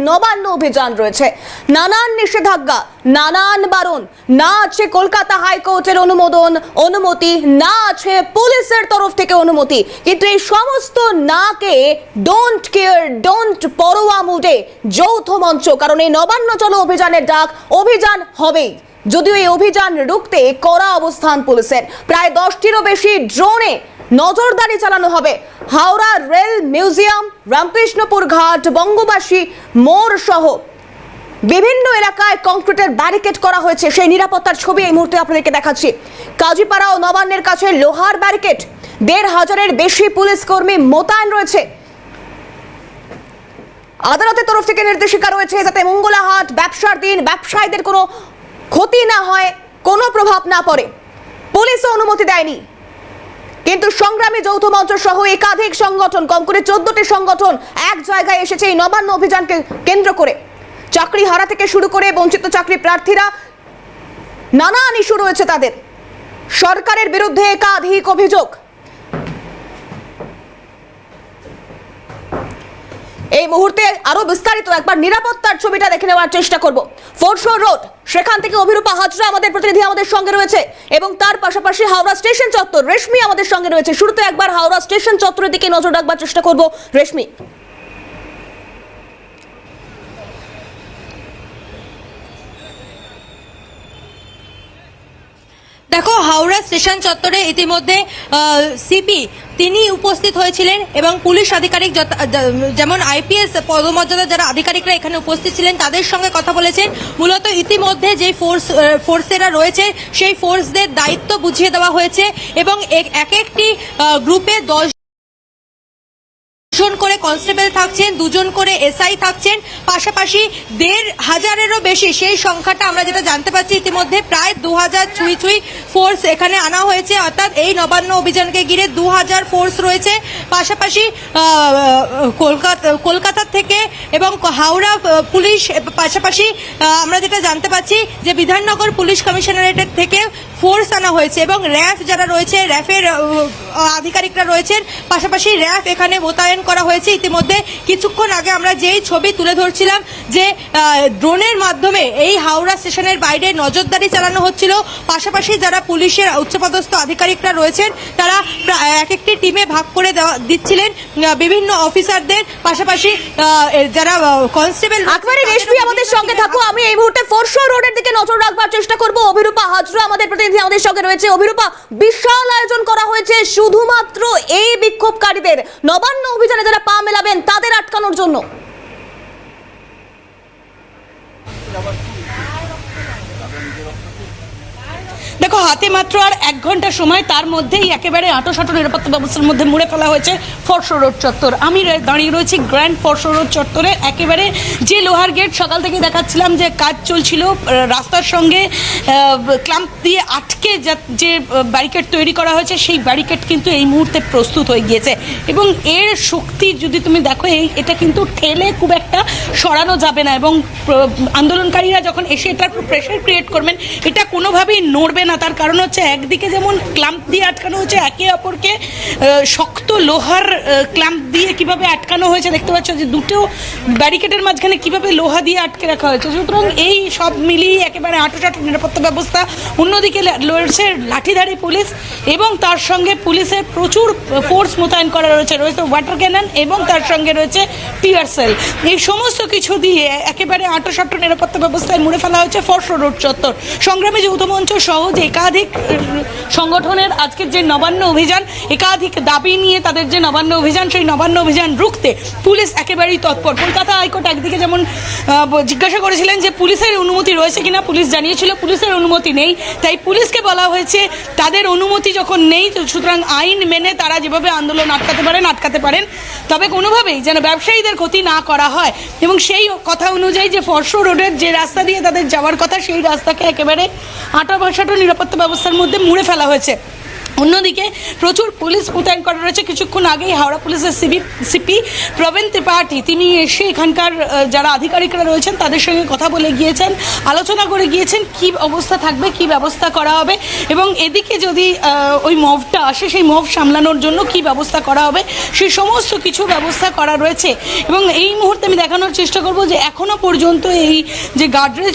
নবান্ন অভিযান রয়েছে। নানান নিষেধাজ্ঞা, নানান বারণ, না আছে কলকাতা হাইকোর্টের অনুমতি, না আছে পুলিশের তরফ থেকে অনুমতি, কিন্তু এই সমস্ত নাকে ডোন্ট কেয়ার, ডোন্ট পরোয়া মুডে যৌথ মঞ্চ, কারণ এই নবান্ন চলো অভিযানের ডাক, অভিযান হবেই। যদিও এই অভিযান রুখতে কড়া অবস্থান পুলিশের, প্রায় 10টিরও বেশি ড্রোনে নজরদারি চালানো হবে। হাওড়া রেল মিউজিয়াম, রামকৃষ্ণপুর ঘাট, বঙ্গবাসী মোড় সহ বিভিন্ন এলাকায় কংক্রিটের ব্যারিকেড করা হয়েছে। সেই নিরাপত্তার ছবি এই মুহূর্তে আপনাদেরকে দেখাচ্ছি। কাজীপাড়া ও নবান্নের কাছে লোহার ব্যারিকেড, 1,500-এর বেশি পুলিশ কর্মী মোতায়েন রয়েছে। আদালতের তরফ থেকে নির্দেশিকা রয়েছে যাতে মঙ্গলাহাট ব্যবসার দিন ব্যবসায়ীদের কোনো ক্ষতি না হয়, কোনো প্রভাব না পড়ে। পুলিশও অনুমতি দেয়নি, কিন্তু সংগ্রামী যৌথ মঞ্চ সহ একাধিক সংগঠন, কম করে 14টি সংগঠন এক জায়গায় এসেছে এই নবান্ন অভিযানকে কেন্দ্র করে। চাকরি হারা থেকে শুরু করে বঞ্চিত চাকরি প্রার্থীরা, নানান ইস্যু রয়েছে তাদের। সরকারের বিরুদ্ধে একাধিক অভিযোগ। এই মুহূর্তে আরো বিস্তারিত একবার নিরাপত্তার ছবিটা দেখে নেওয়ার চেষ্টা করব। ফোরশোর রোড, সেখান থেকে অভিরূপা হাজরা আমাদের প্রতিনিধি আমাদের সঙ্গে রয়েছে, এবং তার পাশাপাশি হাওড়া স্টেশন চত্বর রেশমি আমাদের সঙ্গে রয়েছে। শুরুতে একবার হাওড়া স্টেশন চত্বরের দিকে নজর রাখবার চেষ্টা করব। রেশমি, দেখো, হাওড়া স্টেশন চত্বরে ইতিমধ্যে সিপি তিনি উপস্থিত হয়েছিলেন এবং পুলিশ আধিকারিক যেমন আইপিএস পদমর্যাদা যারা আধিকারিকরা এখানে উপস্থিত ছিলেন তাদের সঙ্গে কথা বলেছেন। মূলত ইতিমধ্যে যে ফোর্সেরা রয়েছে সেই ফোর্সদের দায়িত্ব বুঝিয়ে দেওয়া হয়েছে এবং এক একটি গ্রুপে 10 জন করে কনস্টেবল থাকছেন, 2 জন করে এসআই থাকছেন, পাশাপাশি 1,500-এরও বেশি, সেই সংখ্যাটা আমরা যেটা জানতে পারছি ইতিমধ্যে প্রায় 2,000 ছুঁই ফোর্স এখানে আনা হয়েছে। অর্থাৎ এই নবান্ন অভিযানকে ঘিরে 2,000 ফোর্স রয়েছে। পাশাপাশি কলকাতা থেকে এবং হাওড়া পুলিশ, পাশাপাশি আমরা যেটা জানতে পারছি যে বিধাননগর পুলিশ কমিশনারেটের থেকে ফোর্স আনা হয়েছে এবং র্যাফ যারা রয়েছে, র্যাফের আধিকারিকরা রয়েছেন, পাশাপাশি র্যাফ এখানে মোতায়েন করা হয়েছে। ইতিমধ্যে কিছুক্ষণ আগে আমরা যেই ছবি তুলে ধরছিলাম যে ড্রোনের মাধ্যমে এই হাওড়া স্টেশনের বাইরে নজরদারি চালানো হচ্ছিল। পাশাপাশি যারা পুলিশের উচ্চপদস্থ আধিকারিকরা রয়েছেন তারা এক একটি টিমে ভাগ করে দিচ্ছিলেন বিভিন্ন অফিসারদের, পাশাপাশি যারা কনস্টেবল। রেশমি আমাদের সঙ্গে থাকো, আমি এই মুহূর্তে ফোরশোর রোডের দিকে নজর রাখবার চেষ্টা করব। অভিরূপা হাজরা আমাদের প্রতিনিধি আমাদের সঙ্গে রয়েছে। অভিরূপা, বিশাল আয়োজন করা হয়েছে শুধুমাত্র এই বিক্ষোভকারীদের, নবান্ন অভিযানে যারা পা মেলাবেন তাদের আটকানোর জন্য। দেখো, হাতে মাত্র আর 1 ঘন্টা সময়, তার মধ্যেই একেবারে আঁটোসাঁটো নিরাপত্তা ব্যবস্থার মধ্যে মুড়ে ফেলা হয়েছে ফোরশোর রোড চত্বর। আমি দাঁড়িয়ে রয়েছি গ্র্যান্ড ফোরশোর রোড চত্বরে। একেবারে যে লোহার গেট সকাল থেকে দেখাচ্ছিলাম যে কাজ চলছিল, রাস্তার সঙ্গে ক্লাম্প দিয়ে আটকে যে ব্যারিকেড তৈরি করা হয়েছে সেই ব্যারিকেড কিন্তু এই মুহূর্তে প্রস্তুত হয়ে গিয়েছে এবং এর শক্তি যদি তুমি দেখো, এটা কিন্তু ঠেলে খুব একটা সরানো যাবে না এবং আন্দোলনকারীরা যখন এসে এটার প্রেশার ক্রিয়েট করবেন এটা কোনোভাবেই নড়বে না। তার কারণ হচ্ছে একদিকে যেমন ক্ল্যাম্প দিয়ে আটকানো হচ্ছে, একে অপরকে শক্ত লোহার ক্ল্যাম্প দিয়ে কিভাবে আটকানো হয়েছে দেখতে পাচ্ছ যে দুটো ব্যারিকেডের মাঝখানে কিভাবে লোহা দিয়ে আটকে রাখা হয়েছে। সুতরাং এই সব মিলিয়ে একেবারে আঁটোসাঁটো নিরাপত্তা ব্যবস্থা। অন্যদিকে রয়েছে লাঠিধারী পুলিশ এবং তার সঙ্গে পুলিশের প্রচুর ফোর্স মোতায়েন করা রয়েছে ওয়াটার ক্যানন এবং তার সঙ্গে রয়েছে টিয়ার সেল। এই সমস্ত কিছু দিয়ে একেবারে আঁটোসাঁটো নিরাপত্তা ব্যবস্থায় মুড়ে ফেলা হয়েছে ফোরশোর রোড চত্বর। সংগ্রামী যৌথ মঞ্চ সহ যে একাধিক সংগঠনের আজকের যে নবান্ন অভিযান, একাধিক দাবি নিয়ে তাদের যে নবান্ন অভিযান, সেই নবান্ন অভিযান রুখতে পুলিশ একেবারেই তৎপর। কলকাতা হাইকোর্ট একদিকে যেমন জিজ্ঞাসা করেছিলেন যে পুলিশের অনুমতি রয়েছে কিনা, পুলিশ জানিয়েছিল পুলিশের অনুমতি নেই। তাই পুলিশকে বলা হয়েছে তাদের অনুমতি যখন নেই সুতরাং আইন মেনে তারা যেভাবে আন্দোলন আটকাতে পারেন, তবে কোনোভাবেই যেন ব্যবসায়ীদের ক্ষতি না করা হয়। এবং সেই কথা অনুযায়ী যে ফোরশোর রোডের যে রাস্তা দিয়ে তাদের যাওয়ার কথা সেই রাস্তাকে একেবারে আঁটাভাসাটো নিরাপত্তা ব্যবস্থার মধ্যে মুড়ে ফেলা হয়েছে। অন্যদিকে প্রচুর পুলিশ মোতায়েন করা রয়েছে। কিছুক্ষণ আগেই হাওড়া পুলিশের সিপি প্রবীণ ত্রিপাঠী তিনি এসে এখানকার যারা আধিকারিকরা রয়েছেন তাদের সঙ্গে কথা বলে গিয়েছেন, আলোচনা করে গিয়েছেন কি অবস্থা থাকবে, কি ব্যবস্থা করা হবে এবং এদিকে যদি ওই মবটা আসে সেই মব সামলানোর জন্য কি ব্যবস্থা করা হবে সেই সমস্ত কিছু ব্যবস্থা করা রয়েছে। এবং এই মুহূর্তে আমি দেখানোর চেষ্টা করব যে এখনও পর্যন্ত এই যে গার্ডরেল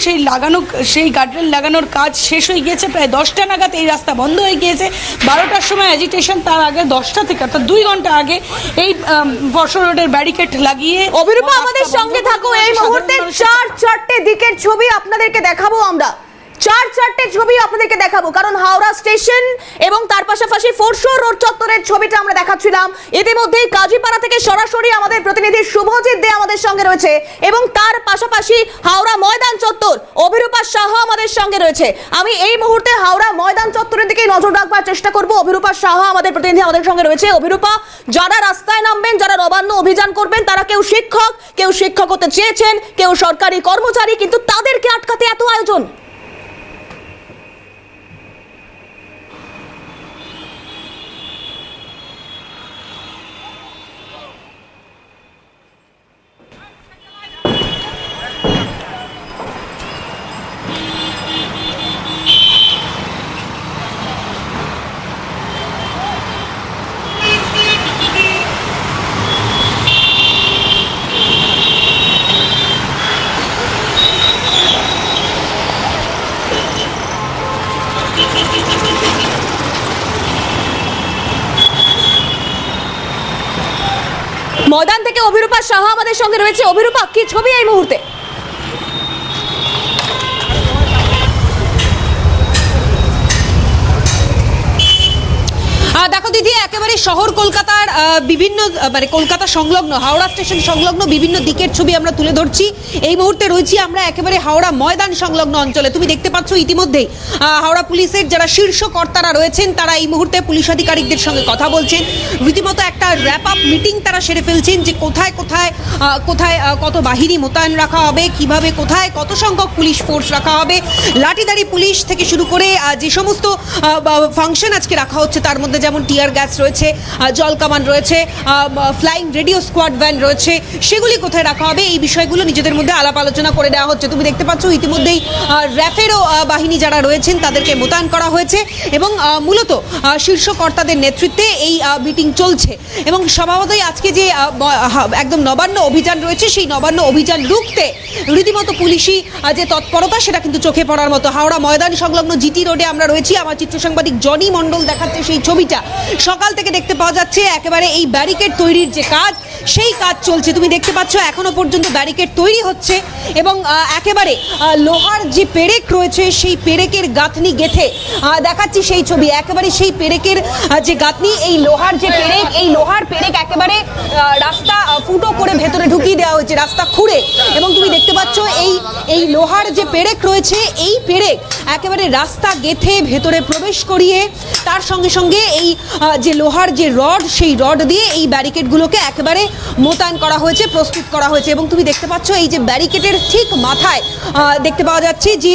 সেই গার্ডরেল লাগানোর কাজ শেষ হয়ে গিয়েছে। প্রায় 10টা নাগাদ এই রাস্তা বন্ধ হয়ে গিয়েছে। 12টার সময় অ্যাজিটেশন, তার আগে 10টা থেকে অর্থাৎ 2 ঘন্টা আগে এই ফরশো রোডের ব্যারিকেড লাগিয়ে। অভিরূপা আমাদের সঙ্গে থাকো, এই মুহূর্তে 4 দিকের ছবি আপনাদেরকে দেখাবো আমরা, 4 ছবি আপনাদেরকে দেখাবো, কারণ হাওড়া স্টেশন এবং তার পাশাপাশি ফরশো রোড চত্বরের ছবিটা আমরা দেখাচ্ছিলাম। ইতিমধ্যেই কাজীপাড়া থেকে সরাসরি আমাদের প্রতিনিধি শুভজিৎ দে আমাদের সঙ্গে রয়েছে এবং তার পাশাপাশি হাওড়া ময়দান চত্বর অভিরূপা সাহা আমাদের সঙ্গে রয়েছে। আমি এই মুহূর্তে হাওড়া ময়দান চত্বরের দিকে নজর রাখবার চেষ্টা করব। অভিরূপা সাহা আমাদের প্রতিনিধি আমাদের সঙ্গে রয়েছে। অভিরূপা, যারা রাস্তায় নামবেন, যারা নবান্ন অভিযান করবেন, তারা কেউ শিক্ষক হতে চেয়েছেন, কেউ সরকারি কর্মচারী, কিন্তু তাদেরকে আটকাতে এত আয়োজন। ময়দান থেকে অভিরূপা সাহা আমাদের সঙ্গে রয়েছে। অভিরূপা, কি ছবি এই মুহূর্তে? দেখো দিদি, একেবারে শহর কলকাতার বিভিন্ন মানে কলকাতা সংলগ্ন হাওড়া স্টেশন সংলগ্ন বিভিন্ন দিকের ছবি আমরা তুলে ধরছি। এই মুহূর্তে রয়েছি আমরা একেবারে হাওড়া ময়দান সংলগ্ন অঞ্চলে। তুমি দেখতে পাচ্ছ ইতিমধ্যেই হাওড়া পুলিশের যারা শীর্ষ কর্তারা রয়েছেন তারা এই মুহূর্তে পুলিশ আধিকারিকদের সঙ্গে কথা বলছেন। রীতিমতো একটা র্যাপ আপ মিটিং তারা সেরে ফেলছেন যে কোথায় কোথায় কোথায় কত বাহিনী মোতায়েন রাখা হবে, কিভাবে কোথায় কত সংখ্যক পুলিশ ফোর্স রাখা হবে, লাঠিদারি পুলিশ থেকে শুরু করে যে সমস্ত ফাংশন আজকে রাখা হচ্ছে তার মধ্যে যেমন টিয়ার গ্যাস রয়েছে, জল কামান রয়েছে, ফ্লাইং রেডিও স্কোয়াড ভ্যান রয়েছে, সেগুলি কোথায় রাখা হবে এই বিষয়গুলো নিজেদের মধ্যে আলাপ আলোচনা করে দেওয়া হচ্ছে। তুমি দেখতে পাচ্ছ ইতিমধ্যেই র্যাফেরও বাহিনী যারা রয়েছেন তাদেরকে মোতায়েন করা হয়েছে এবং মূলত শীর্ষ কর্তাদের নেতৃত্বে এই মিটিং চলছে। এবং স্বভাবতই আজকে যে একদম নবান্ন অভিযান রয়েছে সেই নবান্ন অভিযান রুখতে রীতিমতো পুলিশি যে তৎপরতা সেটা কিন্তু চোখে পড়ার মতো। হাওড়া ময়দান সংলগ্ন জিটি রোডে আমরা রয়েছি, আমার চিত্র সাংবাদিক জনি মণ্ডল দেখাচ্ছে সেই ছবিটা। সকাল থেকে দেখতে পাওয়া যাচ্ছে একেবারে এই ব্যারিকেড তৈরির যে কাজ সেই কাজ চলছে। তুমি দেখতে পাচ্ছ এখনো পর্যন্ত ব্যারিকেড তৈরি হচ্ছে এবং একেবারে লোহার যে পেরেক রয়েছে সেই পেরেকের গাঁথনি গেথে দেখাচ্ছি সেই ছবি। একেবারে সেই পেরেকের যে গাঁথনি, এই লোহার যে পেরেক, এই লোহার পেরেক একেবারে রাস্তা ফুটো করে ভেতরে ঢুকিয়ে দেওয়া হয়েছে, রাস্তা খুঁড়ে। এবং তুমি দেখতে পাচ্ছ এই লোহার যে পেরেক রয়েছে এই পেরেক একেবারে রাস্তা গেথে ভেতরে প্রবেশ করিয়ে তার সঙ্গে সঙ্গে এই যে লোহার যে রড সেই রড দিয়ে এই ব্যারিকেডগুলোকে একেবারে মোতায়েন করা হয়েছে, প্রস্তুত করা হয়েছে। এবং তুমি দেখতে পাচ্ছ এই যে ব্যারিকেডের ঠিক মাথায় দেখতে পাওয়া যাচ্ছে যে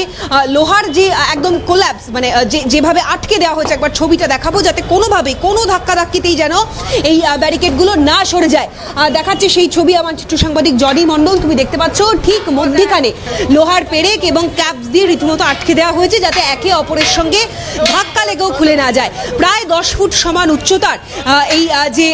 লোহার যে একদম কোল্যাপস মানে যেভাবে আটকে দেওয়া হয়েছে, একবার ছবিটা দেখাবো যাতে কোনোভাবে কোনো ধাক্কাধাক্কিতেই যেন এই ব্যারিকেডগুলো না সরে যায়। দেখাচ্ছে সেই ছবি আমার চিত্র সাংবাদিক জনি মণ্ডল। তুমি দেখতে পাচ্ছ ঠিক মধ্যিখানে লোহার পেরেক এবং ক্যাপস দিয়ে রীতিমতো আটকে দেওয়া হয়েছে যাতে একে অপরের সঙ্গে ধাক্কা লেগেও খুলে না যায়। প্রায় 10 ফুট সমান উচ্চতার এই যে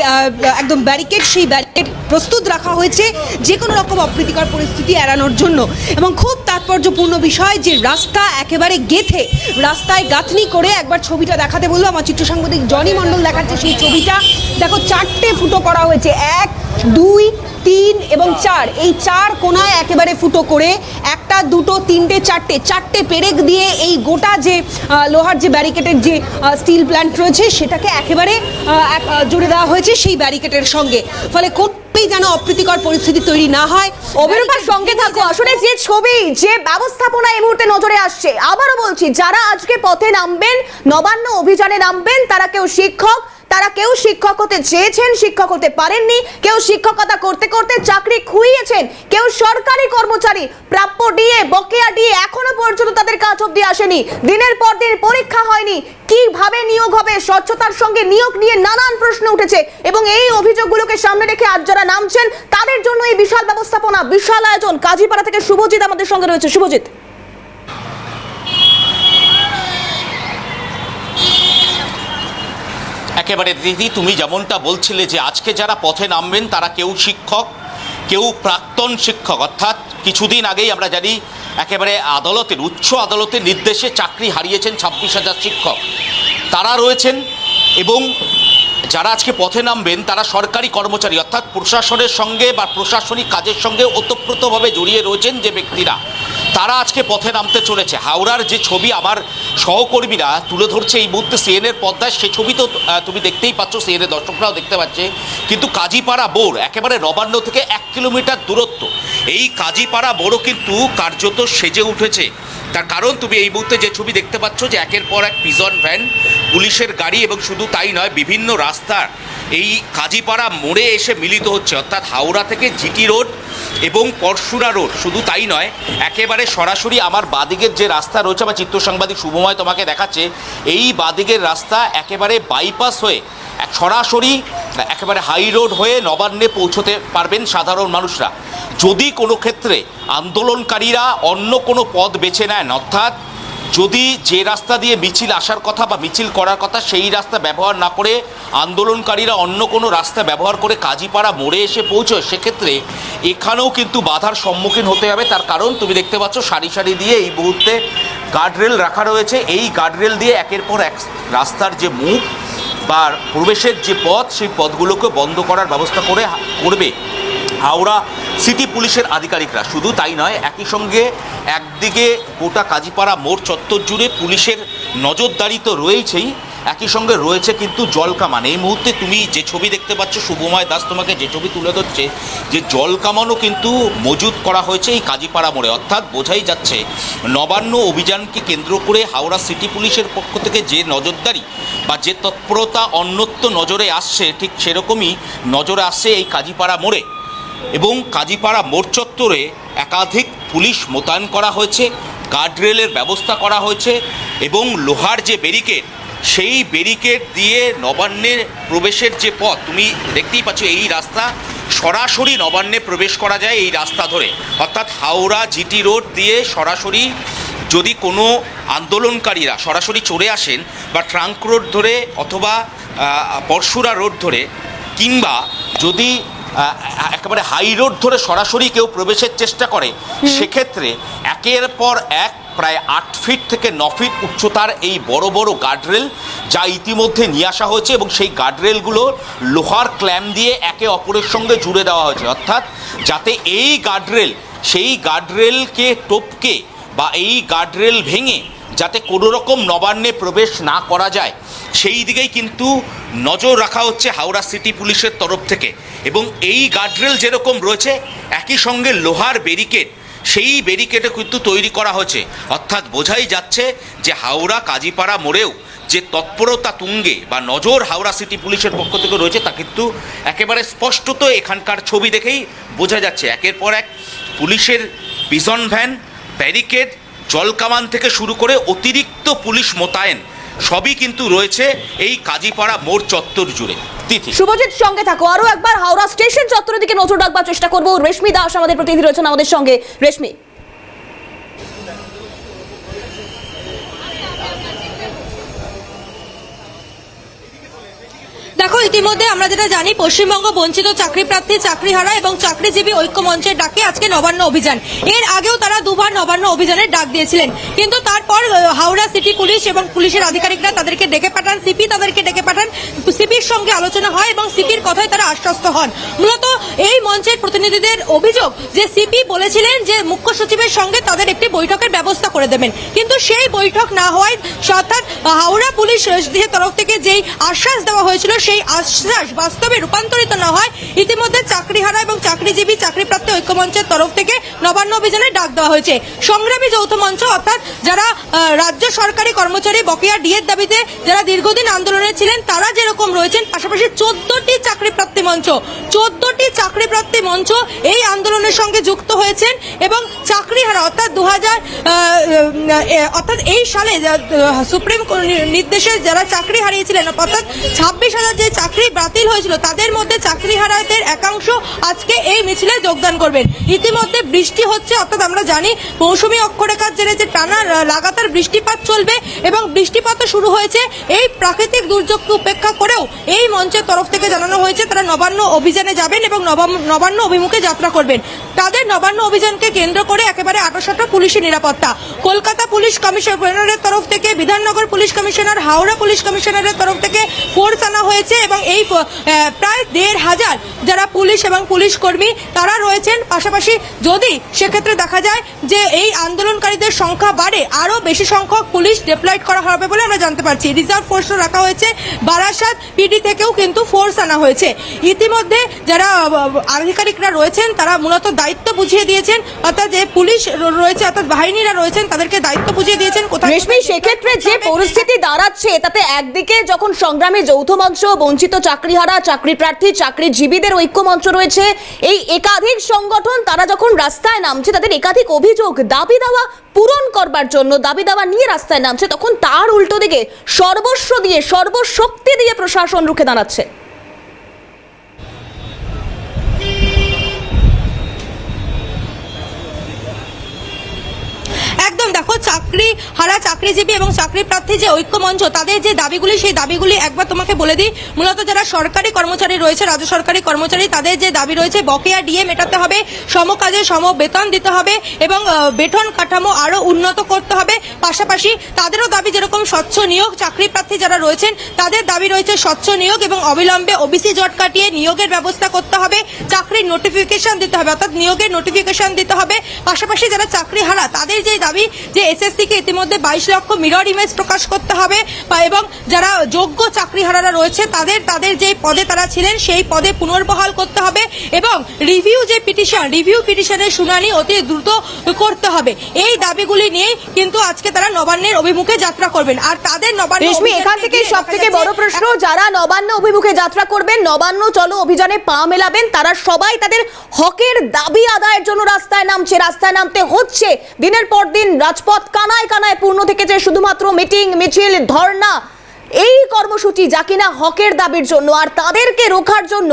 একদম ব্যারিকেড, সেই ব্যারিকেড প্রস্তুত রাখা হয়েছে যে কোনো রকম অপ্রীতিকর পরিস্থিতি এড়ানোর জন্য। এবং খুব তাৎপর্যপূর্ণ বিষয় যে রাস্তা একেবারে গেথে, রাস্তায় গাঁথনি করে একবার ছবিটা দেখাতে বলবো আমার চিত্র সাংবাদিক জনি মণ্ডল দেখাচ্ছে সেই ছবিটা। দেখো 4টে ফুটো করা হয়েছে, 1, 2, 3 এবং 4, এই 4 কোনায় একেবারে ফুটো করে 1টা 2টো 3টে 4টে পেরেক দিয়ে এই গোটা যে লোহার যে ব্যারিকেডের যে স্টিল প্ল্যান্ট রয়েছে সেটাকে একেবারে জুড়ে দেওয়া হয়েছে সেই ব্যারিকেডের সঙ্গে, ফলে কোনোভাবেই যেন অপ্রীতিকর পরিস্থিতি তৈরি না হয়। অভিরূপার সঙ্গে থাকো। আসলে যে ছবি, যে ব্যবস্থাপনা এই মুহূর্তে নজরে আসছে, আবারও বলছি, যারা আজকে পথে নামবেন, নবান্ন অভিযানে নামবেন, তারা কেউ শিক্ষক, তারা কেউ শিক্ষক হতে চেয়েছেন, শিক্ষক হতে পারেননি, কেউ শিক্ষকতা করতে করতে চাকরি খুইয়েছেন, কেউ সরকারি কর্মচারী প্রাপ্য ডিএ বকেয়া ডিএ এখনো পর্যন্ত তাদের কাজ অবধি আসেনি, দিনের পর দিন পরীক্ষা হয়নি, কিভাবে নিয়োগ হবে, স্বচ্ছতার সঙ্গে নিয়োগ নিয়ে নানান প্রশ্ন উঠেছে এবং এই অভিযোগগুলোকে সামনে রেখে আজ যারা নামছেন তাদের জন্য এই বিশাল ব্যবস্থাপনা, বিশাল আয়োজন। কাজীপাড়া থেকে শুভজিৎ আমাদের সঙ্গে রয়েছে। শুভজিৎ, একেবারে দিদি, তুমি যেমনটা বলছিলে যে আজকে যারা পথে নামবেন তারা কেউ শিক্ষক, কেউ প্রাক্তন শিক্ষক, অর্থাৎ কিছুদিন আগেই আমরা জানি একেবারে উচ্চ আদালতের নির্দেশে চাকরি হারিয়েছেন 26,000 শিক্ষক, তারা রয়েছেন। এবং যারা আজকে পথে নামবেন তারা সরকারি কর্মচারী, অর্থাৎ প্রশাসনের সঙ্গে বা প্রশাসনিক কাজের সঙ্গে ওতপ্রোতভাবে জড়িয়ে রয়েছেন যে ব্যক্তিরা, তারা আজকে পথে নামতে চলেছে। হাওড়ার যে ছবি আমার সহকর্মীরা তুলে ধরছে এই মুহূর্তে সিএনএর পর্দায়, সে ছবি তো তুমি দেখতেই পাচ্ছ, সিএনএর দর্শকরাও দেখতে পাচ্ছে। কিন্তু কাজীপাড়া মোড় একেবারে নবান্ন থেকে 1 কিলোমিটার দূরত্ব, এই কাজীপাড়া মোড়ও কিন্তু কার্যত সেজে উঠেছে। তার কারণ তুমি এই মুহূর্তে যে ছবি দেখতে পাচ্ছ যে একের পর এক পিজন ভ্যান, পুলিশের গাড়ি, এবং শুধু তাই নয়, বিভিন্ন রাস্তার এই কাজীপাড়া মোড়ে এসে মিলিত হচ্ছে, অর্থাৎ হাওড়া থেকে জিটি রোড এবং পরশুরা রোড। শুধু তাই নয়, একেবারে সরাসরি আমার বাদিকের যে রাস্তা রয়েছে, আমার চিত্র সাংবাদিক শুভময় তোমাকে দেখাচ্ছে, এই বাদিকের রাস্তা একেবারে বাইপাস হয়ে সরাসরি একেবারে হাই রোড হয়ে নবান্নে পৌঁছতে পারবেন সাধারণ মানুষরা। যদি কোনো ক্ষেত্রে আন্দোলনকারীরা অন্য কোনো পথ বেছে নেন, অর্থাৎ যদি যে রাস্তা দিয়ে মিছিল আসার কথা বা মিছিল করার কথা সেই রাস্তা ব্যবহার না করে আন্দোলনকারীরা অন্য কোনো রাস্তা ব্যবহার করে কাজীপাড়া মোড়ে এসে পৌঁছয়, সেক্ষেত্রে এখানেও কিন্তু বাধার সম্মুখীন হতে হবে। তার কারণ তুমি দেখতে পাচ্ছ সারি সারি দিয়ে এই মুহূর্তে গার্ডরেল রাখা রয়েছে। এই গার্ডরেল দিয়ে একের পর এক রাস্তার যে মুখ বা প্রবেশের যে পথ, সেই পথগুলোকে বন্ধ করার ব্যবস্থা করবে হাওড়া সিটি পুলিশের আধিকারিকরা। শুধু তাই নয়, একই সঙ্গে একদিকে গোটা কাজীপাড়া মোড় চত্বর জুড়ে পুলিশের নজরদারি তো রয়েছেই, একই সঙ্গে রয়েছে কিন্তু জলকামান। এই মুহূর্তে তুমি যে ছবি দেখতে পাচ্ছ, শুভময় দাস তোমাকে যে ছবি তুলে ধরছে, যে জলকামানও কিন্তু মজুত করা হয়েছে এই কাজীপাড়া মোড়ে। অর্থাৎ বোঝাই যাচ্ছে নবান্ন অভিযানকে কেন্দ্র করে হাওড়া সিটি পুলিশের পক্ষ থেকে যে নজরদারি বা যে তৎপরতা অন্যত্র নজরে আসছে, ঠিক সেরকমই নজরে আসছে এই কাজীপাড়া মোড়ে। এবং কাজীপাড়া মোড় চত্বরে একাধিক পুলিশ মোতায়েন করা হয়েছে, গার্ডরেলের ব্যবস্থা করা হয়েছে এবং লোহার যে ব্যারিকেড, সেই ব্যারিকেড দিয়ে নবান্নের প্রবেশের যে পথ তুমি দেখতেই পাচ্ছ, এই রাস্তা সরাসরি নবান্নে প্রবেশ করা যায় এই রাস্তা ধরে। অর্থাৎ হাওড়া জিটি রোড দিয়ে সরাসরি যদি কোনো আন্দোলনকারীরা সরাসরি চলে আসেন বা ট্রাঙ্ক রোড ধরে অথবা পরশুরা রোড ধরে, কিংবা যদি একেবারে হাই রোড ধরে সরাসরি কেউ প্রবেশের চেষ্টা করে, সেক্ষেত্রে একের পর এক প্রায় 8 ফিট থেকে 9 ফিট উচ্চতার এই বড় বড় গার্ডরেল যা ইতিমধ্যে নিয়ে আসা হয়েছে, এবং সেই গার্ডরেলগুলো লোহার ক্ল্যাম্প দিয়ে একে অপরের সঙ্গে জুড়ে দেওয়া হয়েছে। অর্থাৎ যাতে এই গার্ডরেল সেই গার্ডরেলকে টপকে বা এই গার্ডরেল ভেঙে যাতে কোনো রকম নবান্নে প্রবেশ না করা যায়, সেই দিকেই কিন্তু নজর রাখা হচ্ছে হাওড়া সিটি পুলিশের তরফ থেকে। এবং এই গার্ডরেল যেরকম রয়েছে, একই সঙ্গে লোহার ব্যারিকেড, সেই ব্যারিকেডও কিন্তু তৈরি করা হয়েছে। অর্থাৎ বোঝাই যাচ্ছে যে হাওড়া কাজীপাড়া মোড়েও যে তৎপরতা তুঙ্গে বা নজর হাওড়া সিটি পুলিশের পক্ষ থেকে রয়েছে, তা কিন্তু একেবারে স্পষ্টত এখানকার ছবি দেখেই বোঝা যাচ্ছে। একের পর এক পুলিশের পিজন ভ্যান, ব্যারিকেড, জলকামান থেকে শুরু করে অতিরিক্ত পুলিশ মোতায়েন সবই কিন্তু রয়েছে এই কাজীপাড়া মোড় চত্বর জুড়ে। শুভজিৎ, সঙ্গে থাকো, আরো একবার হাওড়া স্টেশন চত্বরের দিকে নজর রাখবার চেষ্টা করবো। রেশমি দাস আমাদের প্রতিনিধি রয়েছেন আমাদের সঙ্গে। রেশমি, দেখো, ইতিমধ্যে আমরা যেটা জানি, পশ্চিমবঙ্গ বঞ্চিত চাকরি প্রার্থী, চাকরিহারা এবং চাকরিজীবী ঐক্য মঞ্চের ডাকে আজকে নবান্ন অভিযান। এর আগেও তারা দুবার নবান্ন অভিযানের ডাক দিয়েছিলেন, কিন্তু তারপর হাওড়া সিটি পুলিশ এবং পুলিশের আধিকারিকরা তাদেরকে ডেকে পাঠান, সিপি তাদেরকে ডেকে পাঠান, সিপির সঙ্গে আলোচনা হয় এবং সিপির কথায় তারা আশ্বস্ত হন। মূলত এই মঞ্চের প্রতিনিধিদের অভিযোগ যে সিপি বলেছিলেন যে মুখ্য সচিবের সঙ্গে তাদের একটি বৈঠকের ব্যবস্থা করে দেবেন, কিন্তু সেই বৈঠক না হওয়ায়, অর্থাৎ হাওড়া পুলিশ তরফ থেকে যেই আশ্বাস দেওয়া হয়েছিল সেই আশ্বাস বাস্তবে রূপান্তরিত না হয়, ইতিমধ্যে চাকরিহারা এবং চাকরিজীবী চাকরিপ্রাপ্তি ঐক্যমঞ্চের তরফ থেকে নবান্ন অভিযানে ডাক দেওয়া হয়েছে। সংগ্রামী যৌথ মঞ্চ অর্থাৎ যারা রাজ্য সরকারি কর্মচারী বকেয়া ডিএর দাবিতে যারা দীর্ঘদিন আন্দোলনে ছিলেন তারা যেরকম রয়েছেন, পাশাপাশি 14টি চাকরিপ্রাপ্তি মঞ্চ এই আন্দোলনের সঙ্গে যুক্ত হয়েছেন এবং চাকরিহারা অর্থাৎ অর্থাৎ এই সালে সুপ্রিম নির্দেশে যারা চাকরি হারিয়েছিলেন, অর্থাৎ 26,000 যে চাকরি বাতিল হয়েছিল তাদের মধ্যে চাকরিহারাদের একাংশ আজকে এই মিছিলে যোগদান করবেন। ইতিমধ্যে বৃষ্টি হচ্ছে, অর্থাৎ আমরা জানি মৌসুমী অক্ষরেখার জেরে যে টানা লাগাতার বৃষ্টিপাত চলবে এবং বৃষ্টিপাতও শুরু হয়েছে। এই প্রাকৃতিক দুর্যোগকে উপেক্ষা করেও এই মঞ্চের তরফ থেকে জানানো হয়েছে তারা নবান্ন অভিযানে যাবেন এবং নবান্ন অভিমুখে যাত্রা করবেন। তাদের নবান্ন অভিযানকে কেন্দ্র করে একেবারে আঁটোসাঁটো পুলিশি নিরাপত্তা। কলকাতা পুলিশ কমিশনারের তরফ থেকে, Bidhannagar police commissioner, Howrah police কমিশনারের তরফ থেকে ফোর্স আনা হয়েছে এবং এই প্রায় 1,500 যারা পুলিশ এবং পুলিশ কর্মী তারা রয়েছেন। পাশাপাশি যদি সেক্ষেত্রে দেখা যায় যে এই আন্দোলনকারীদের সংখ্যা বাড়ে, আরও বেশি সংখ্যক পুলিশ ডিপ্লয়েড করা হবে বলে আমরা জানতে পারছি। রিজার্ভ ফোর্সও রাখা হয়েছে, বারাসাত পিডি থেকেও কিন্তু ফোর্স আনা হয়েছে। ইতিমধ্যে যারা আধিকারিকরা রয়েছেন তারা মূলত দায়িত্ব বুঝিয়ে দিয়েছেন, অর্থাৎ যে পুলিশ রয়েছে অর্থাৎ বাহিনীরা রয়েছেন তাদেরকে দায়িত্ব বুঝিয়ে দিয়েছেন। রেশমি, সেক্ষেত্রে যে পরিস্থিতি দাঁড়াচ্ছে তাতে একদিকে যখন সংগ্রামী যৌথ মঞ্চ, বঞ্চিত চাকরিহারা, চাকরি প্রার্থী, চাকরিজীবীদের ঐক্যমঞ্চ রয়েছে, এই একাধিক সংগঠন তারা যখন রাস্তায় নামছে, তাদের একাধিক অভিযোগ, দাবি দাওয়া পূরণ করবার জন্য দাবি দাওয়া নিয়ে রাস্তায় নামছে, তখন তার উল্টো দিকে সর্বস্ব দিয়ে, সর্বশক্তি দিয়ে প্রশাসন রুখে দাঁড়াচ্ছে। একদম দেখো, চাকরিহারা, চাকরিজীবী এবং চাকরি প্রার্থী যে ঐক্যমঞ্চ তাদের যে দাবিগুলি, সেই দাবিগুলি একবার তোমাকে বলে দিই। মূলত যারা সরকারি কর্মচারী রয়েছে, রাজ্য সরকারি কর্মচারী, তাদের যে দাবি রয়েছে বকেয়া ডিএ মেটাতে হবে, সমকাজে সম বেতন দিতে হবে এবং বেতন কাঠামো আরও উন্নত করতে হবে। পাশাপাশি তাদেরও দাবি যেরকম স্বচ্ছ নিয়োগ, চাকরি প্রার্থী যারা রয়েছেন তাদের দাবি রয়েছে স্বচ্ছ নিয়োগ এবং অবিলম্বে ওবিসি জট কাটিয়ে নিয়োগের ব্যবস্থা করতে হবে, চাকরির নোটিফিকেশন দিতে হবে, অর্থাৎ নিয়োগের নোটিফিকেশন দিতে হবে। পাশাপাশি যারা চাকরিহারা তাদের যে দাবি যে এসএসসিকে ইতিমধ্যে 22 লক্ষ মিরর ইমেজ প্রকাশ করতে হবে এবং যারা যোগ্য চাকরিহারারা রয়েছে তাদের যে পদে তারা ছিলেন সেই পদে পুনর্বহাল করতে হবে এবং রিভিউ পিটিশনের শুনানি অতি দ্রুত করতে হবে। এই দাবিগুলি নিয়ে কিন্তু আজকে তারা নবান্নের অভিমুখে যাত্রা করবেন। আর তাদের নবান্ন, এখান থেকে সবথেকে বড় প্রশ্ন, যারা নবান্ন অভিমুখে যাত্রা করবেন, নবান্ন চলো অভিযানে পা মেলাবেন, তারা সবাই তাদের হকের দাবি আদায়ের জন্য রাস্তায় নামছে, রাস্তায় নামতে হচ্ছে। দিনের পর দিন রাজপথ কানায় কানায় পূর্ণ থেকেছে শুধুমাত্র মিটিং, মিছিল, ধর্ণা, এই কর্মসূচি যা কিনা হকের দাবির জন্য। আর তাদেরকে রোখার জন্য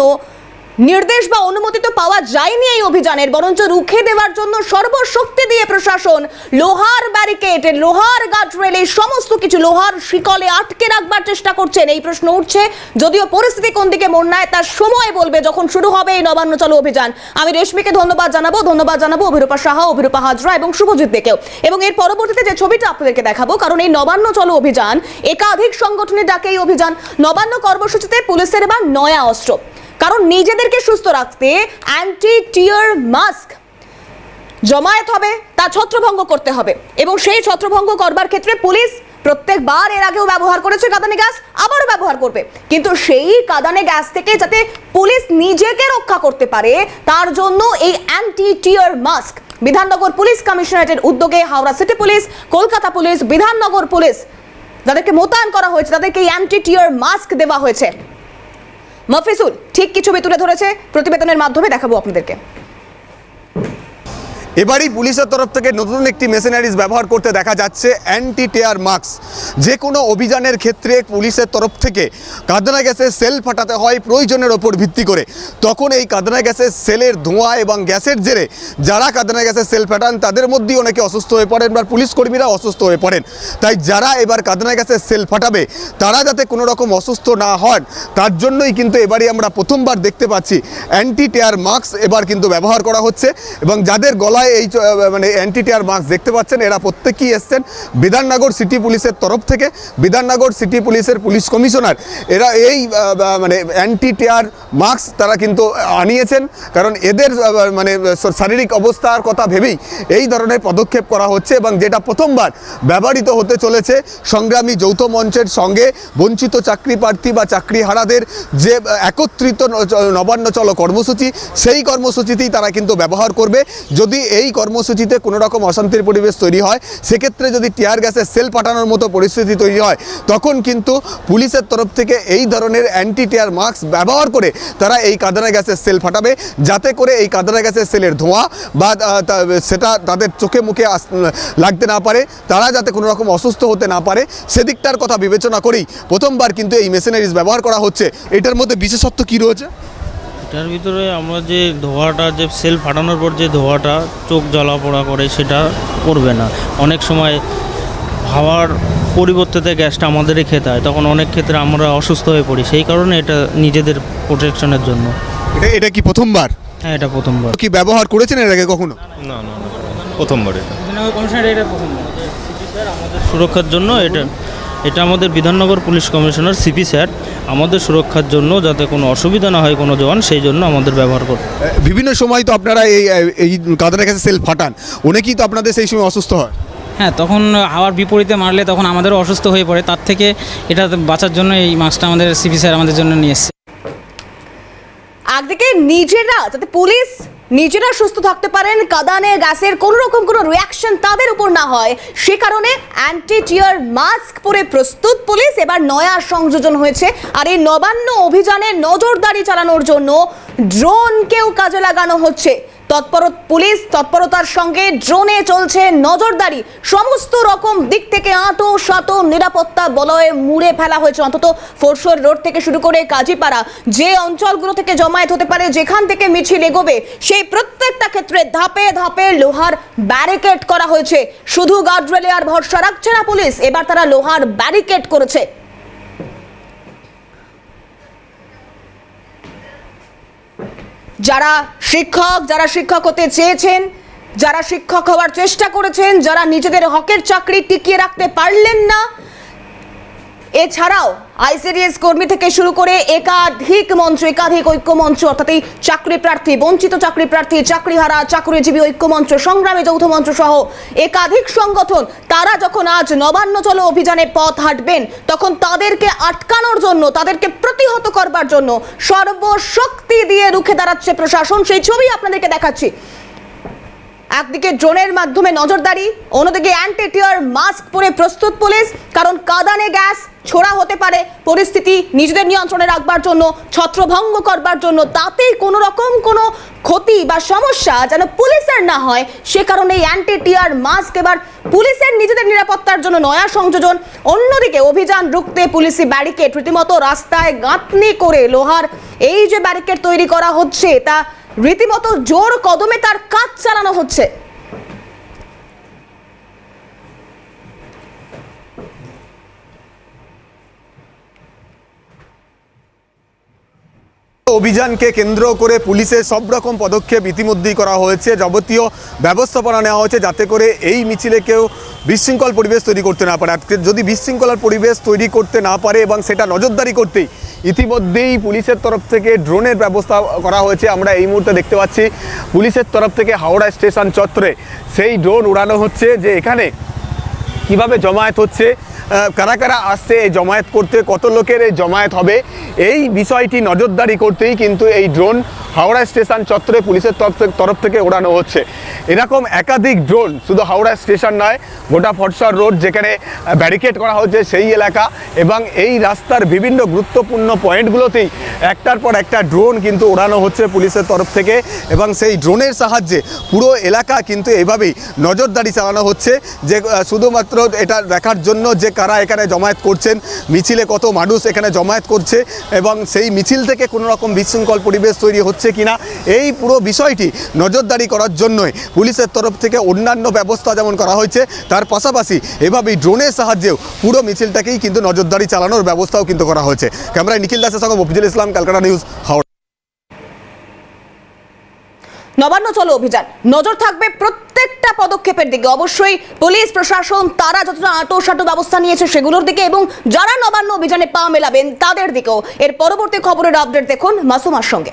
নির্দেশ বা অনুমতি তো পাওয়া যায়নি এই অভিযানের, বরঞ্চ রুখে দেওয়ার জন্য সর্বশক্তি দিয়ে প্রশাসন লোহার ব্যারিকেড, লোহার গার্ডরেল, এই সমস্ত কিছু লোহার শিকলে আটকে রাখবার চেষ্টা করছেন। এই প্রশ্ন উঠছে, যদিও পরিস্থিতি কোন দিকে মোড় নেয় তার সময় বলবে যখন শুরু হবে এই নবান্ন চলো অভিযান। আমি রেশমিকে ধন্যবাদ জানাবো, অভিরূপা সাহা, অভিরূপা হাজরা এবং শুভজিৎ দেকেও। এবং এর পরবর্তীতে যে ছবিটা আপনাদেরকে দেখাবো, কারণ এই নবান্ন চলো অভিযান একাধিক সংগঠনের ডাকে এই অভিযান। নবান্ন কর্মসূচিতে পুলিশের এবার নয়া অস্ত্র, কারণ নিজেদেরকে সুস্থ রাখতে অ্যান্টি টিয়ার মাস্ক জমায়েত হবে, তা ছত্রভঙ্গ করতে হবে এবং সেই ছত্রভঙ্গ করবার ক্ষেত্রে পুলিশ প্রত্যেকবার এর আগেও ব্যবহার করেছে কাঁদানে গ্যাস, আবারও ব্যবহার করবে। কিন্তু সেই কাঁদানে গ্যাস থেকে যাতে পুলিশ নিজেকে রক্ষা করতে পারে তার জন্য এই অ্যান্টি টিয়ার মাস্ক বিধাননগর পুলিশ কমিশনারেটের উদ্যোগে Howrah city police, Kolkata police, Bidhannagar police যাদেরকে মোতায়েন করা হয়েছে তাদেরকে এই অ্যান্টি টিয়ার মাস্ক দেওয়া হয়েছে। মফিজুল ঠিক কিছু তুলে ধরেছে, প্রতিবেদনের মাধ্যমে দেখাবো আপনাদেরকে। এবারই পুলিশের তরফ থেকে নতুন একটি মেশিনারিজ ব্যবহার করতে দেখা যাচ্ছে, অ্যান্টি টিয়ার মাস্ক। যে কোনো অভিযানের ক্ষেত্রে পুলিশের তরফ থেকে কাঁদানে গ্যাসের সেল ফাটাতে হয় প্রয়োজনের ওপর ভিত্তি করে। তখন এই কাঁদানে গ্যাসের সেলের ধোঁয়া এবং গ্যাসের জেরে যারা কাঁদানে গ্যাসের সেল ফাটান তাদের মধ্যেই অনেকে অসুস্থ হয়ে পড়েন বা পুলিশ কর্মীরা অসুস্থ হয়ে পড়েন। তাই যারা এবার কাঁদানে গ্যাসের সেল ফাটাবে তারা যাতে কোনো রকম অসুস্থ না হন তার জন্যই কিন্তু এবারই আমরা প্রথমবার দেখতে পাচ্ছি অ্যান্টি টিয়ার মাস্ক এবার কিন্তু ব্যবহার করা হচ্ছে এবং যাদের গলায় এই মানে অ্যান্টি টিয়ার মাস্ক দেখতে পাচ্ছেন, এরা প্রত্যেকেই এসছেন বিধাননগর সিটি পুলিশের তরফ থেকে। বিধাননগর সিটি পুলিশের পুলিশ কমিশনার এরা এই মানে অ্যান্টি টিয়ার মাস্ক তারা কিন্তু আনিয়েছেন, কারণ এদের মানে শারীরিক অবস্থার কথা ভেবেই এই ধরনের পদক্ষেপ করা হচ্ছে এবং যেটা প্রথমবার ব্যবহৃত হতে চলেছে সংগ্রামী যৌথ মঞ্চের সঙ্গে বঞ্চিত চাকরি প্রার্থী বা চাকরিহারাদের যে একত্রিত নবান্ন চলো কর্মসূচি, সেই কর্মসূচিতেই তারা কিন্তু ব্যবহার করবে। যদি এই কর্মসূচিতে কোনো রকম অশান্তির পরিবেশ তৈরি হয়, সেক্ষেত্রে যদি টিয়ার গ্যাসের সেল পাঠানোর মতো পরিস্থিতি তৈরি হয়, তখন কিন্তু পুলিশের তরফ থেকে এই ধরনের অ্যান্টি টিয়ার মাস্ক ব্যবহার করে তারা এই কাঁদানে গ্যাসের সেল ফাটাবে, যাতে করে এই কাঁদানে গ্যাসের সেলের ধোঁয়া বা সেটা তাদের চোখে মুখে লাগতে না পারে, তারা যাতে কোনো রকম অসুস্থ হতে না পারে, সেদিকটার কথা বিবেচনা করেই প্রথমবার কিন্তু এই মেশিনারিজ ব্যবহার করা হচ্ছে। এটার মধ্যে বিশেষত্ব কী রয়েছে? এটার ভিতরে আমরা যে ধোঁয়াটা, যে সেল ফাটানোর পর যে ধোঁয়াটা চোখ জ্বালা পোড়া করে, সেটা করবে না। অনেক সময় হাওয়ার পরিবর্তে গ্যাসটা আমাদেরই খেতে হয়, তখন অনেক ক্ষেত্রে আমরা অসুস্থ হয়ে পড়ি। সেই কারণে এটা নিজেদের প্রোটেকশনের জন্য। এটা কি প্রথমবার? হ্যাঁ, এটা প্রথমবার। কি ব্যবহার করেছেন এর আগে কখনো? না, প্রথমবার। এটা প্রথমবার। আমাদের সুরক্ষার জন্য এটা আমাদের Bidhannagar police commissioner CP sir আমাদের সুরক্ষার জন্য, যাতে কোনো অসুবিধা না হয় কোনো জওয়ান, সেই জন্য আমাদের ব্যবহার করে। বিভিন্ন সময় তো আপনারা এই কাঁদানে গ্যাসের সেল ফাটান, অনেকেই তো আপনাদের সেই সময় অসুস্থ হয়। হ্যাঁ, তখন হাওয়ার বিপরীতে মারলে তখন আমাদেরও অসুস্থ হয়ে পড়ে। তার থেকে এটা বাঁচার জন্য এই মাস্কটা আমাদের সিপি স্যার আমাদের জন্য নিয়ে এসেছে। একদিকে নিজেরা, যাতে পুলিশ নিজেরা সুস্থ থাকতে পারেন, কাঁদানে গ্যাসের কোনো রকম কোনো রিয়াকশন তাদের উপর না হয়, সে কারণে অ্যান্টি টিয়ার মাস্ক পরে প্রস্তুত পুলিশ। এবার নয়া সংযোজন হয়েছে, আর এই নবান্ন অভিযানে নজরদারি চালানোর জন্য ড্রোনকেও কাজে লাগানো হচ্ছে। পুলিশ তৎপরতার সঙ্গে ড্রোনে চলছে নজরদারি। সমস্ত রকম দিক থেকে আঁটো সাঁটো নিরাপত্তা বলয়ে মুড়ে ফেলা হয়েছে। অন্তত ফোরশোর রোড থেকে শুরু করে কাজীপাড়া, যে অঞ্চলগুলো থেকে জমায়েত হতে পারে, যেখান থেকে মিছিল এগোবে, সেই প্রত্যেকটা ক্ষেত্রে ধাপে ধাপে লোহার ব্যারিকেড করা হয়েছে। শুধু গার্ডরেলে আর ভরসা রাখছে না পুলিশ, এবার তারা লোহার ব্যারিকেড করেছে। যারা শিক্ষক হতে চেয়েছেন, যারা শিক্ষক হওয়ার চেষ্টা করেছেন, যারা নিজেদের হকের চাকরি টিকিয়ে রাখতে পারলেন না, এছাড়াও আইসিডিএস কর্মী থেকে শুরু করে একাধিক ঐক্য মঞ্চ, অর্থাৎ এই চাকরি প্রার্থী, বঞ্চিত চাকরি প্রার্থী, চাকরিহারা, চাকরিজীবী ঐক্য মঞ্চ, সংগ্রামী যৌথ মঞ্চ সহ একাধিক সংগঠন, তারা যখন আজ নবান্ন চলো অভিযানে পথ হাঁটবেন, তখন তাদেরকে আটকানোর জন্য, তাদেরকে প্রতিহত করবার জন্য সর্বশক্তি দিয়ে রুখে দাঁড়াচ্ছে প্রশাসন। সেই ছবি আপনাদেরকে দেখাচ্ছি। একদিকে ড্রোনের মাধ্যমে নজরদারি, অন্যদিকে অ্যান্টি টিয়ার মাস্ক পরে প্রস্তুত পুলিশ, কারণ কাঁদানে গ্যাস ছোড়া হতে পারে। পরিস্থিতি নিজেদের নিয়ন্ত্রণে রাখবার জন্য, ছত্রভঙ্গ করবার জন্য, তাতেই কোনো রকম কোনো ক্ষতি বা সমস্যা যেন পুলিশের না হয়, সে কারণে এই অ্যান্টি টিয়ার মাস্ক এবার পুলিশের নিজেদের নিরাপত্তার জন্য নয়া সংযোজন। অন্যদিকে অভিযান রুখতে পুলিশি ব্যারিকেড, রীতিমতো রাস্তায় গাঁথনি করে লোহার এই যে ব্যারিকেড তৈরি করা হচ্ছে, তা রীতিমতো জোর কদমে তার কাজ চালানো হচ্ছে। অভিযানকে কেন্দ্র করে পুলিশের সব রকম পদক্ষেপ ইতিমধ্যেই করা হয়েছে, যাবতীয় ব্যবস্থাপনা নেওয়া হয়েছে যাতে করে এই মিছিলে কেউ বিশৃঙ্খল পরিবেশ তৈরি করতে না পারে। যদি বিশৃঙ্খলার পরিবেশ তৈরি করতে না পারে এবং সেটা নজরদারি করতেই ইতিমধ্যেই পুলিশের তরফ থেকে ড্রোনের ব্যবস্থা করা হয়েছে। আমরা এই মুহূর্তে দেখতে পাচ্ছি পুলিশের তরফ থেকে হাওড়া স্টেশন চত্বরে সেই ড্রোন উড়ানো হচ্ছে, যে এখানে কিভাবে জমায়েত হচ্ছে, কারা কারা আসছে এই জমায়েত করতে, কত লোকের এই জমায়েত হবে, এই বিষয়টি নজরদারি করতেই কিন্তু এই ড্রোন হাওড়া স্টেশন চত্বরে পুলিশের তরফ থেকে ওড়ানো হচ্ছে। এরকম একাধিক ড্রোন শুধু হাওড়া স্টেশন নয়, গোটা ফরসর রোড যেখানে ব্যারিকেড করা হচ্ছে সেই এলাকা এবং এই রাস্তার বিভিন্ন গুরুত্বপূর্ণ পয়েন্টগুলোতেই একটার পর একটা ড্রোন কিন্তু ওড়ানো হচ্ছে পুলিশের তরফ থেকে, এবং সেই ড্রোনের সাহায্যে পুরো এলাকা কিন্তু এভাবেই নজরদারি চালানো হচ্ছে, যে শুধুমাত্র এটা দেখার জন্য যে কারা এখানে জমায়েত করছেন, মিছিলে কত মানুষ এখানে জমায়েত করছে এবং সেই মিছিল থেকে কোনো রকম বিশৃঙ্খল পরিবেশ তৈরি হচ্ছে কিনা, এই পুরো বিষয়টি নজরদারি করার জন্যই পুলিশের তরফ থেকে অন্যান্য ব্যবস্থা যেমন করা হয়েছে, তার পাশাপাশি এভাবেই ড্রোনের সাহায্যেও পুরো মিছিলটাকেই কিন্তু নজরদারি চালানোর ব্যবস্থাও কিন্তু করা হয়েছে। ক্যামেরায় নিখিল দাসের সঙ্গে মফিজুল ইসলাম, ক্যালকাটা নিউজ, হাওড়া। নবান্ন চলো অভিযান, নজর থাকবে প্রত্যেকটা পদক্ষেপের দিকে। অবশ্যই পুলিশ প্রশাসন তারা যতটা আঁটোসাঁটো ব্যবস্থা নিয়েছে সেগুলোর দিকে, এবং যারা নবান্ন অভিযানে পা মেলাবেন তাদের দিকেও। এর পরবর্তী খবরের আপডেট দেখুন মাসুমার সঙ্গে।